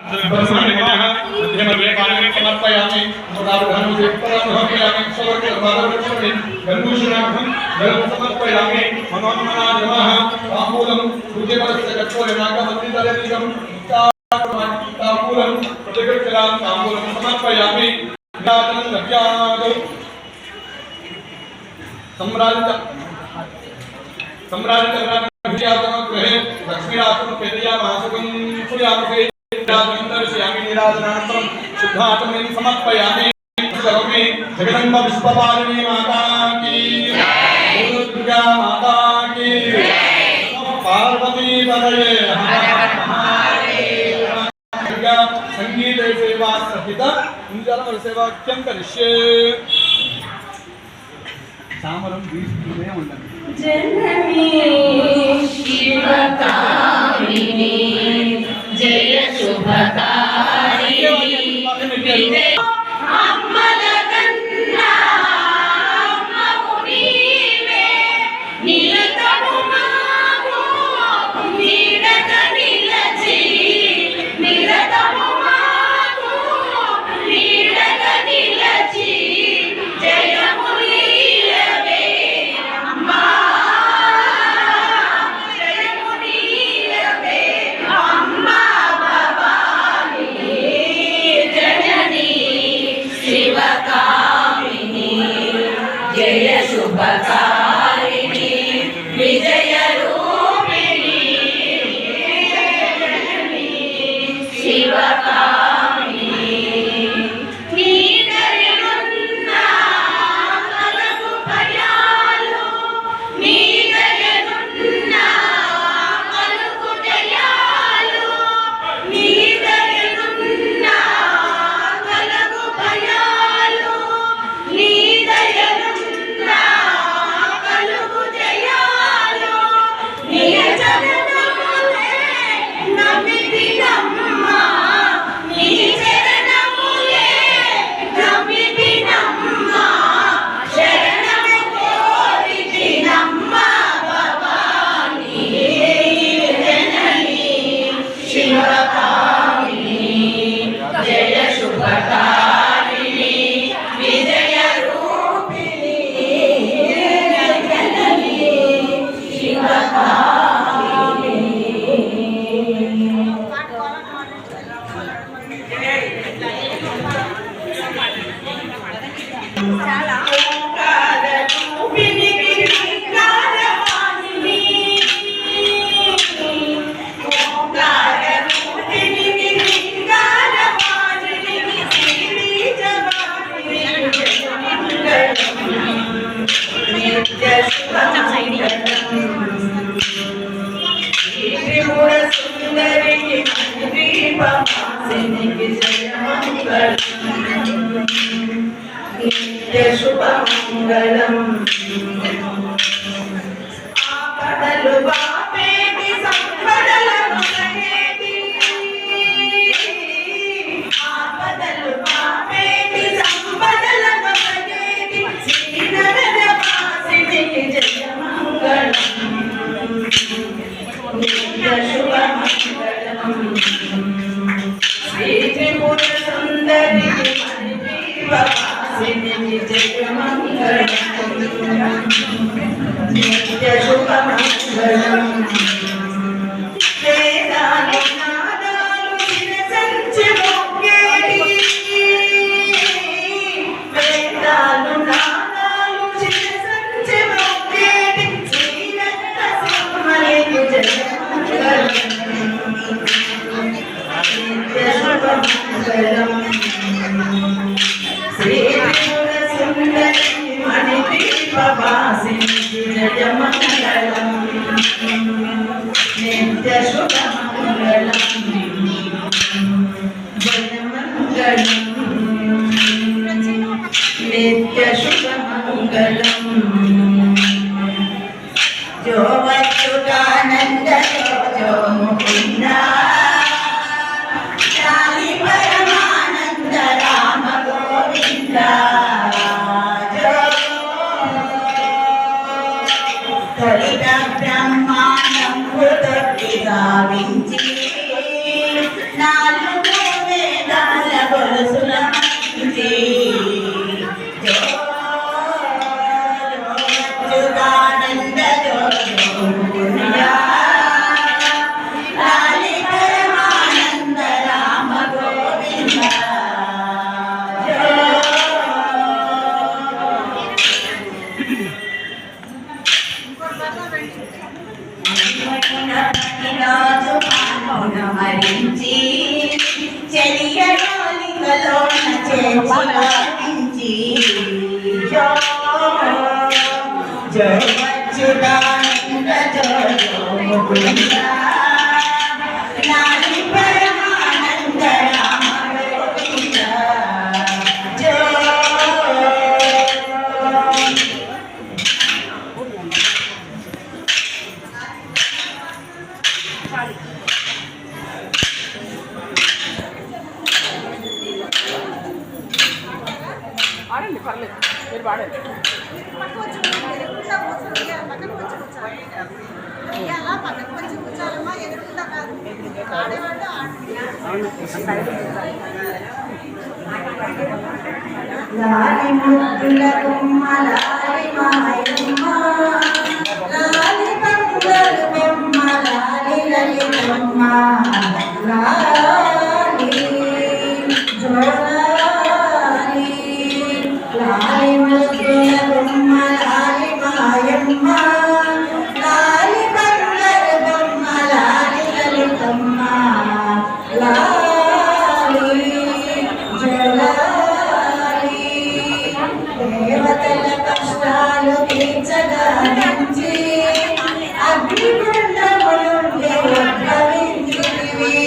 समर्पयामि समर्पयामि मनोन्मना नमः ताम्बूलं पूज्यपरस्य कठोरनागमन्दिरदर्शिकं ताम्बूलं प्रतिगच्छलां ताम्बूलं समर्पयामि विराजनं लभ्यादौ सम्राजचन्द्रगृहे लक्ष्मीरासनं पेदयामासुकं सूर्यामुखे दर्शयामि निराजनानन्तरं शुद्धात्मनि समर्पयामि करोमि जगदम्ब विश्वपालिनी माता की दुर्गा माता की पार्वती पदये संगीत सेवा सहित कुंजल सेवाख्यं करिष्ये सामरं दीष्टिने उंडंడి जननी शिवकामिनी जय शुभकारिणी विजय अम्मलकन्ना अम्ममुनीवे निलतनु मागो नीडक निलची निलतनु मागो नीडक निलची जय मुनीवे अम्मा जय मुनीवे अम्मा भवानी जननी शिवकामिनी जय शुभकारिणी विजय रूपिणी जननी शिवकामिनी నీదయనున్నా కలగు భయాలు నీదయనున్నా కలుగు జయాలు నీదయనున్నా కలగు భయాలు నీదయనున్నా కలుగు జయాలు నియ చరణములే నమిదినమ్మ నీ చరణములే నమిదినమ్మ శరణము కోరితినమ్మ భవానీ జననీ శివకామినీ జయ శుభకారిణి విజయ రూపిణి జననీ శివకామినీ ఓంకారరూపిణి గిరికారవాసిని ఓంకారరూపిణి గిరికారవాసిని శ్రీజవాసిని నిత్య శుభమంగళం త్రిపుర సుందరికి మంత్రీపవాసినికి జయమంగళం నిత్య శుభమంగళం ఆపదలు బాపేటి సంపదలను కనేటి ఆపదలు బాపేటి సంపదలను కనేటి శ్రీనరవాసినికి జయమంగళం నిత్య శుభమంగళం శ్రీ త్రిపుర సుందరికి మంత్రీపవాసినికి జయమంగళం నిత్య శుభమంగళం వేదాలు నాదాలు వినసంచి మొక్కేటి వేదాలు నాదాలు వినసంచి మొక్కేటి శ్రీరత్న సింహనికి జయమంగళం నిత్య శుభమంగళం శ్రీ త్రిపుర సుందరి మణిదీపవాసినికి జయమంగళం నిత్య శుభమంగళం జయమంగళం నిత్య శుభమంగళం జో అచ్యుతానంద జో ముకుంద శాలి పరమానంద రామ గోవింద కలిత బ్రహ్మాండం గావించి చెలియలోలికలోన చేర్చి వాదించి జో జో వచ్చుడానంద జో జో ముకుంద నాని పరమానంద రామ గోవింద జో ఆడండి పర్లేదు మీరు పాడండి పక్కకు వచ్చి ఎదురుకుండా కూర్చోండి పక్కకు వచ్చి కూర్చోాలి అలా పక్కకు వచ్చి కూర్చోాలమ్మా ఎదురుకుండా కాదు ఆడేవాళ్ళు లాలి ముద్దుల కొమ్మ లాలి మాయమ్మ లాలి బంగారు బొమ్మ లాలి లలితమ్మ లాలి జోలాలి లాలి ముద్దుల కొమ్మ లాలి మాయమ్మ లాలి బంగారు బొమ్మ లాలి లలితమ్మ లాలి జోలాలి దేవతల కష్టాలు తీర్చగా నుంచి అగ్నిగుండము నుండి ఉద్భవించితివి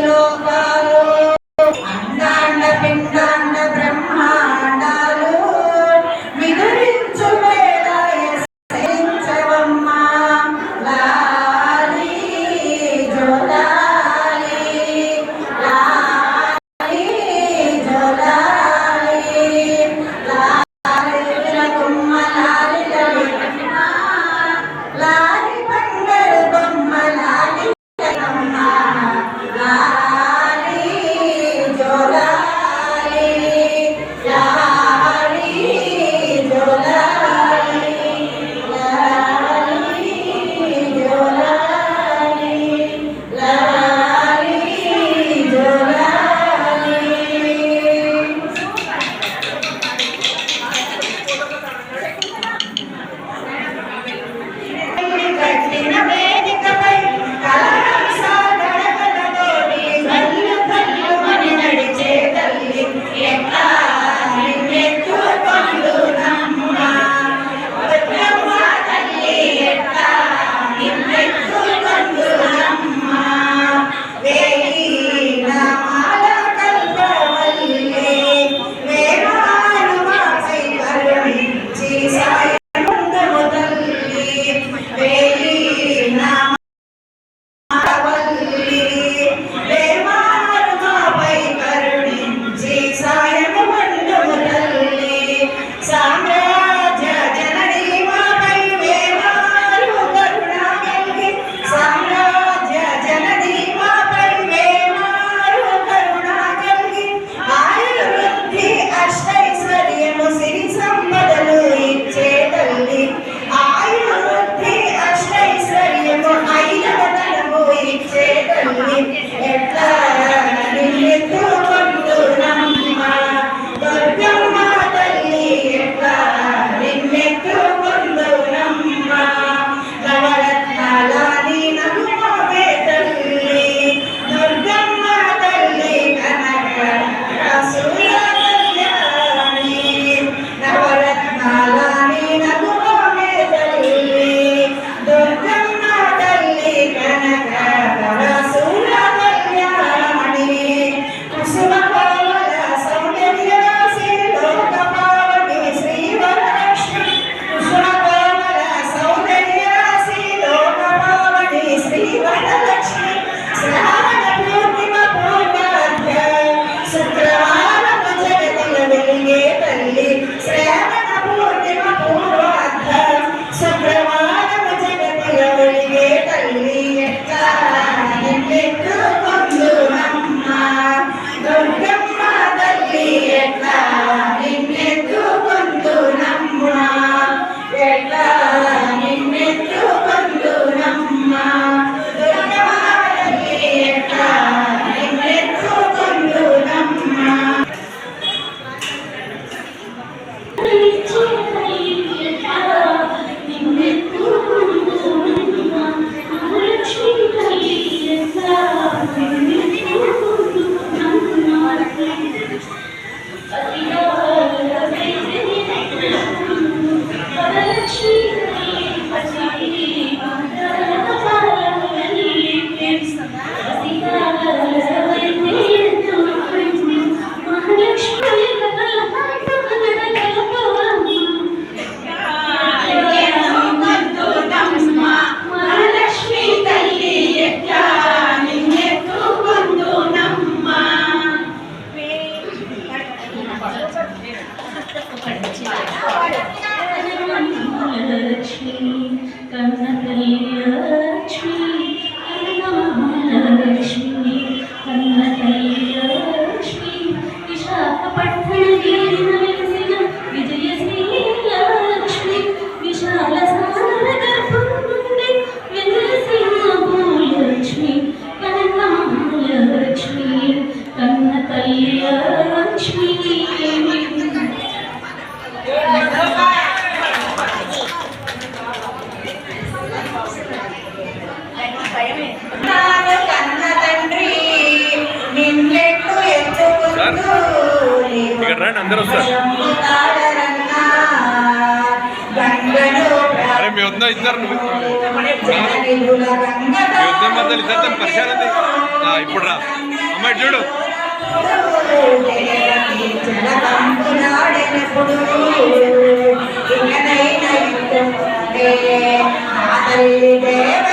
లోకాలు అండాండ పిండాండ బ్రహ్మాండాలు విదురించు వేళాయ సరించవమ్మా లాలి జోలాలి లాలి జోలాలి లాలి కొమ్మ లాలి లాలి బంగారు బొమ్మ లాలి లాలి జోలాలి లాలి జోలాలి లాలి జోలాలి లాలి జోలాలి. కట్టిన వేదికపై కలరం సాగడగలతోటి కళ్ళు కళ్ళుమని నడిచే తల్లి ఎట్లా నిన్నెత్తు కొందునమ్మ బ్రహ్మ తల్లి ఎట్లా నిన్నెత్తు కొందునమ్మ వేయి నామాల కల్పవల్లి వేణాలు మాపై కరుణించి సాయముందము తల్లి వేయి నామావల్లి వేమారు మాపై కరుణించి సాయముందము తల్లి సామ్రాజ్య జననీ మాపై వేమారు కరుణ కలిగి సామ్రాజ్య జననీ మాపై వేమారు కరుణ కలిగి ఆయుర్వృద్ధి అష్టైశ్వర్యము సిరి సంపదలు ఇచ్చే తల్లి ఆయుర్వృద్ధి అష్టైశ్వర్యము ఐదవతనము ఇచ్చే తల్లి ఎట్లా నిన్నెత్తు కొందునమ్మ దుర్గమ్మ తల్లి ఎట్లా నిన్నెత్తు కొందునమ్మ నవరత్నాలని నగుమోవే తల్లి దుర్గమ్మ తల్లి కనక రసూల కళ్యాణి నవరత్నాలని నగుమోవే తల్లి దుర్గమ్మ తల్లి కనక రసూల కళ్యాణి కుసుమ కోమల సౌందర్య రాశి లోక పావని శ్రీ వరలక్ష్మి కుసుమ కోమల సౌందర్య రాశి లోక పావని శ్రీ వరలక్ష్మి శ్రావణ పూర్ణిమ పూర్ణాధ్య శుక్రవారము జగతిల వెలిగే తల్లి శ్రావణ పూర్ణిమ పూర్వాధ్య శుక్రవారము జగతిల వెలిగే తల్లి ఎట్లా నిన్నెత్తు కొందునమ్మ దుర్గమ్మ తల్లి ఎట్లా నిన్నెత్తు కొందునమ్మ ఎట్లా నిన్నెత్తు కొందునమ్మ దుర్గమ్మ తల్లి ఎట్లా నిన్నెత్తు కొందునమ్మ. మహాలక్ష్మి తల్లి ఎట్లా నిన్నెత్తు కొందునమ్మ లక్ష్మి కన్న తల్లి లక్ష్మి కన్నమహాలక్ష్మి కన్న తల్లి లక్ష్మి విశాఖపట్నం వెలిసిన విజయశ్రీ లక్ష్మి విశాల సాగర గర్భం నుండి వెలిసిన భూలక్ష్మి కన్నమహాలక్ష్మి కన్న తల్లి లక్ష్మి నాను కన్న తండ్రి నిన్నెట్టు ఎత్తుకుంటూ ఇక్కడ రండి అందరూ వస్తారు. గంగను అరే మీ వద్ద ఇద్దరు మీ జననిధుల గంగ వద్ద మధ్యలో ఇద్దరు పరిచయం ఇప్పుడు రా అమ్మాయి చూడు జలకంపునాడెనప్పుడు ఇంకనైనా ఇస్తుంటే నా తల్లి దేవ